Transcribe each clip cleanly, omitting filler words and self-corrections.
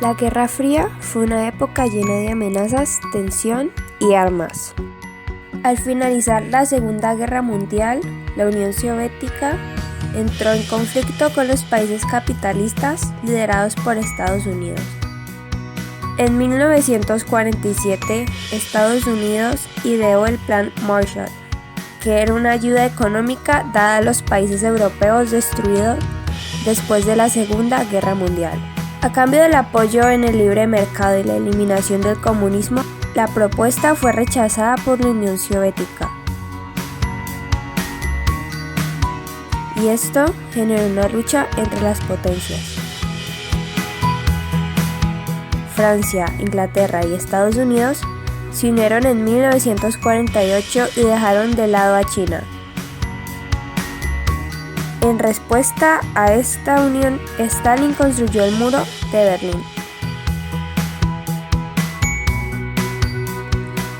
La Guerra Fría fue una época llena de amenazas, tensión y armas. Al finalizar la Segunda Guerra Mundial, la Unión Soviética entró en conflicto con los países capitalistas liderados por Estados Unidos. En 1947, Estados Unidos ideó el Plan Marshall, que era una ayuda económica dada a los países europeos destruidos después de la Segunda Guerra Mundial. A cambio del apoyo en el libre mercado y la eliminación del comunismo, la propuesta fue rechazada por la Unión Soviética. Y esto generó una lucha entre las potencias. Francia, Inglaterra y Estados Unidos se unieron en 1948 y dejaron de lado a China. En respuesta a esta unión, Stalin construyó el muro de Berlín.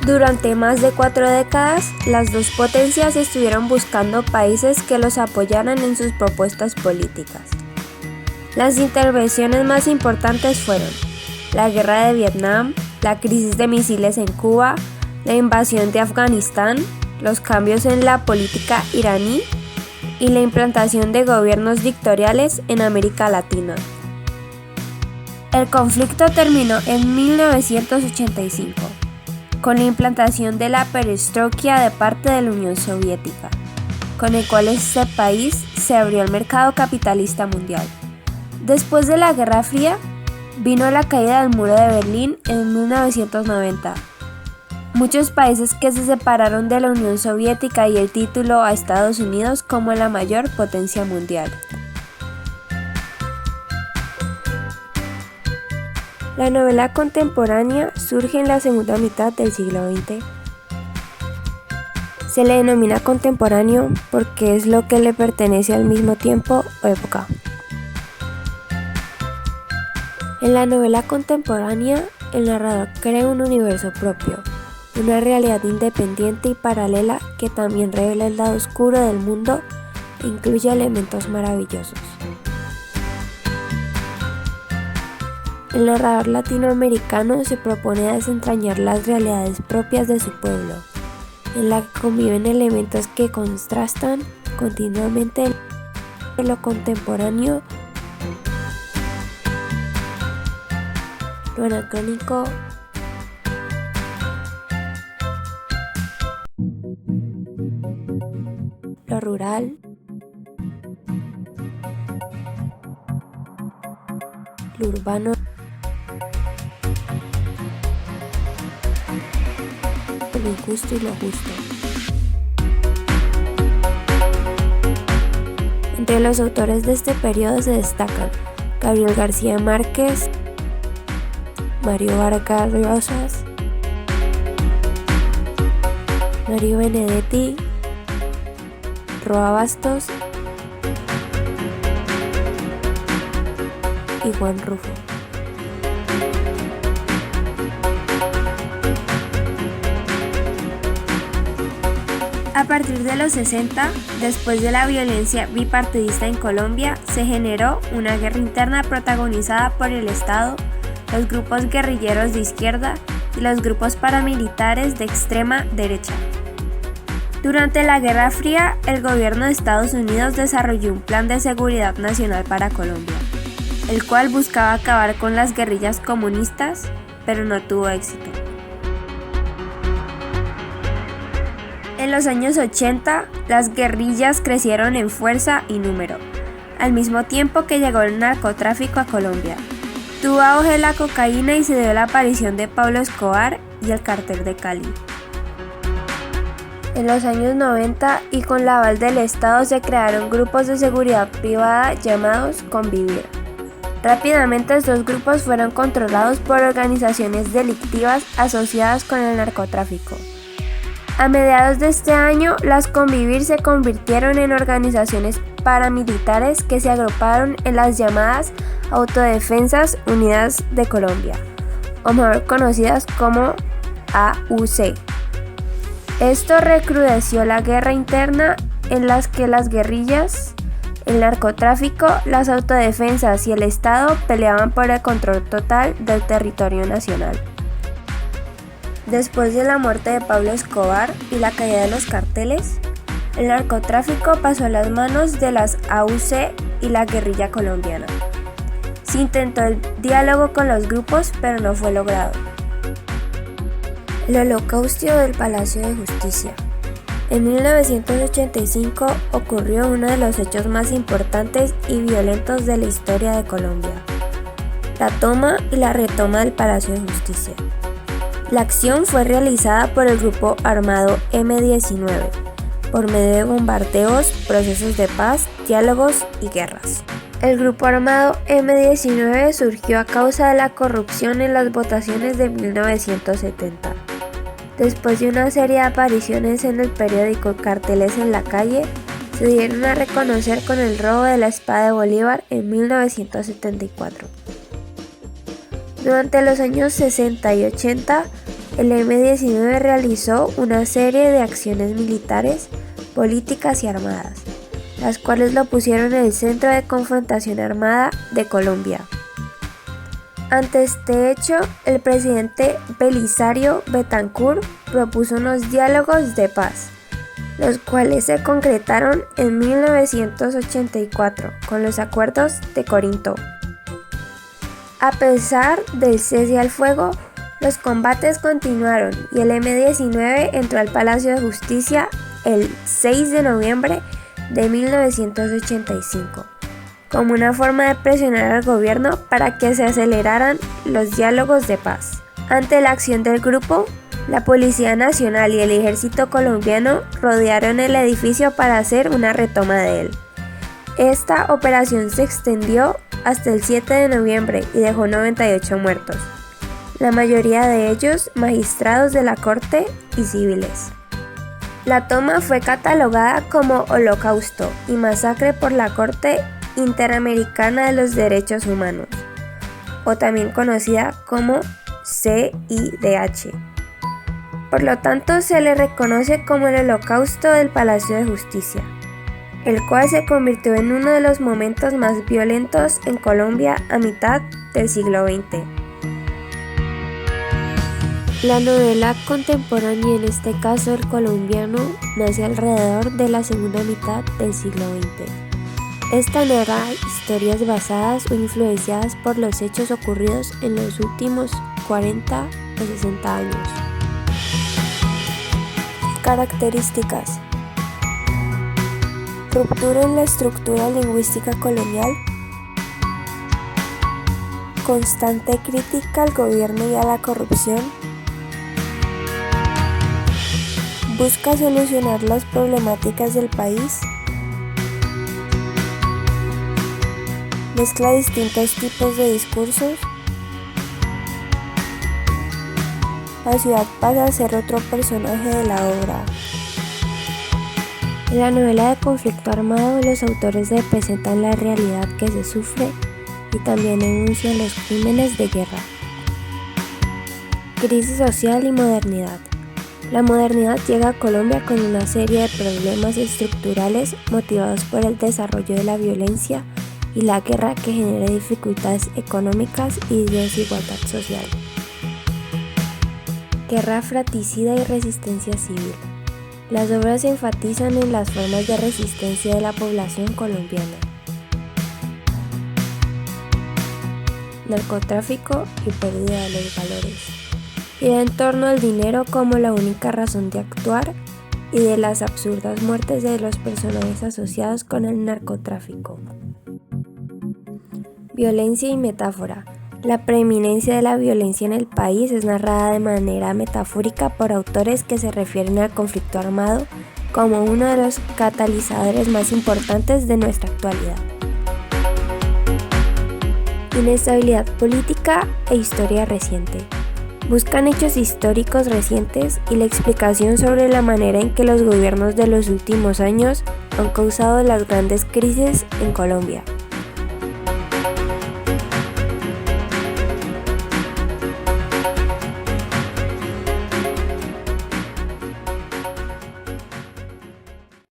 Durante más de 4 décadas, las dos potencias estuvieron buscando países que los apoyaran en sus propuestas políticas. Las intervenciones más importantes fueron la Guerra de Vietnam, la crisis de misiles en Cuba, la invasión de Afganistán, los cambios en la política iraní y la implantación de gobiernos dictatoriales en América Latina. El conflicto terminó en 1985, con la implantación de la perestroika de parte de la Unión Soviética, con el cual este país se abrió al mercado capitalista mundial. Después de la Guerra Fría, vino la caída del muro de Berlín en 1990. Muchos países que se separaron de la Unión Soviética y el título a Estados Unidos como la mayor potencia mundial. La novela contemporánea surge en la segunda mitad del siglo XX. Se le denomina contemporáneo porque es lo que le pertenece al mismo tiempo o época. En la novela contemporánea, el narrador crea un universo propio, una realidad independiente y paralela que también revela el lado oscuro del mundo e incluye elementos maravillosos. El narrador latinoamericano se propone a desentrañar las realidades propias de su pueblo, en la que conviven elementos que contrastan continuamente lo contemporáneo, lo anacrónico, lo rural, lo urbano, lo injusto y lo justo. Entre los autores de este periodo se destacan Gabriel García Márquez, Mario Vargas Llosa, Mario Benedetti, Roa Bastos y Juan Rulfo. A partir de los 60, después de la violencia bipartidista en Colombia, se generó una guerra interna protagonizada por el Estado, los grupos guerrilleros de izquierda y los grupos paramilitares de extrema derecha. Durante la Guerra Fría, el gobierno de Estados Unidos desarrolló un plan de seguridad nacional para Colombia, el cual buscaba acabar con las guerrillas comunistas, pero no tuvo éxito. En los años 80, las guerrillas crecieron en fuerza y número, al mismo tiempo que llegó el narcotráfico a Colombia. Tuvo auge la cocaína y se dio la aparición de Pablo Escobar y el Cartel de Cali. En los años 90 y con la aval del Estado se crearon grupos de seguridad privada llamados Convivir. Rápidamente estos grupos fueron controlados por organizaciones delictivas asociadas con el narcotráfico. A mediados de este año, las Convivir se convirtieron en organizaciones paramilitares que se agruparon en las llamadas Autodefensas Unidas de Colombia, o mejor conocidas como AUC. Esto recrudeció la guerra interna en las que las guerrillas El narcotráfico, las autodefensas y el Estado peleaban por el control total del territorio nacional. Después de la muerte de Pablo Escobar y la caída de los carteles, el narcotráfico pasó a las manos de las AUC y la guerrilla colombiana. Se intentó el diálogo con los grupos, pero no fue logrado. El Holocausto del Palacio de Justicia. En 1985 ocurrió uno de los hechos más importantes y violentos de la historia de Colombia: la toma y la retoma del Palacio de Justicia. La acción fue realizada por el grupo armado M-19, por medio de bombardeos, procesos de paz, diálogos y guerras. El grupo armado M-19 surgió a causa de la corrupción en las votaciones de 1970. Después de una serie de apariciones en el periódico Carteles en la calle, se dieron a reconocer con el robo de la espada de Bolívar en 1974. Durante los años 60 y 80, el M-19 realizó una serie de acciones militares, políticas y armadas, las cuales lo pusieron en el centro de confrontación armada de Colombia. Ante este hecho, el presidente Belisario Betancur propuso unos diálogos de paz, los cuales se concretaron en 1984 con los Acuerdos de Corinto. A pesar del cese al fuego, los combates continuaron y el M-19 entró al Palacio de Justicia el 6 de noviembre de 1985. Como una forma de presionar al gobierno para que se aceleraran los diálogos de paz. Ante la acción del grupo, la Policía Nacional y el Ejército colombiano rodearon el edificio para hacer una retoma de él. Esta operación se extendió hasta el 7 de noviembre y dejó 98 muertos, la mayoría de ellos magistrados de la corte y civiles. La toma fue catalogada como holocausto y masacre por la Corte Interamericana de los Derechos Humanos, o también conocida como CIDH. Por lo tanto, se le reconoce como el Holocausto del Palacio de Justicia, el cual se convirtió en uno de los momentos más violentos en Colombia a mitad del siglo XX. La novela contemporánea, en este caso el colombiano, nace alrededor de la segunda mitad del siglo XX. Esta narra historias basadas o influenciadas por los hechos ocurridos en los últimos 40 o 60 años. Características: ruptura en la estructura lingüística colonial, constante crítica al gobierno y a la corrupción, busca solucionar las problemáticas del país, mezcla distintos tipos de discursos, la ciudad pasa a ser otro personaje de la obra. En la novela de conflicto armado, los autores representan la realidad que se sufre y también denuncian los crímenes de guerra. Crisis social y modernidad. La modernidad llega a Colombia con una serie de problemas estructurales motivados por el desarrollo de la violencia y la guerra, que genera dificultades económicas y desigualdad social. Guerra fratricida y resistencia civil. Las obras enfatizan en las formas de resistencia de la población colombiana. Narcotráfico y pérdida de los valores. Gira en torno al dinero como la única razón de actuar y de las absurdas muertes de los personajes asociados con el narcotráfico. Violencia y metáfora. La preeminencia de la violencia en el país es narrada de manera metafórica por autores que se refieren al conflicto armado como uno de los catalizadores más importantes de nuestra actualidad. Inestabilidad política e historia reciente. Buscan hechos históricos recientes y la explicación sobre la manera en que los gobiernos de los últimos años han causado las grandes crisis en Colombia.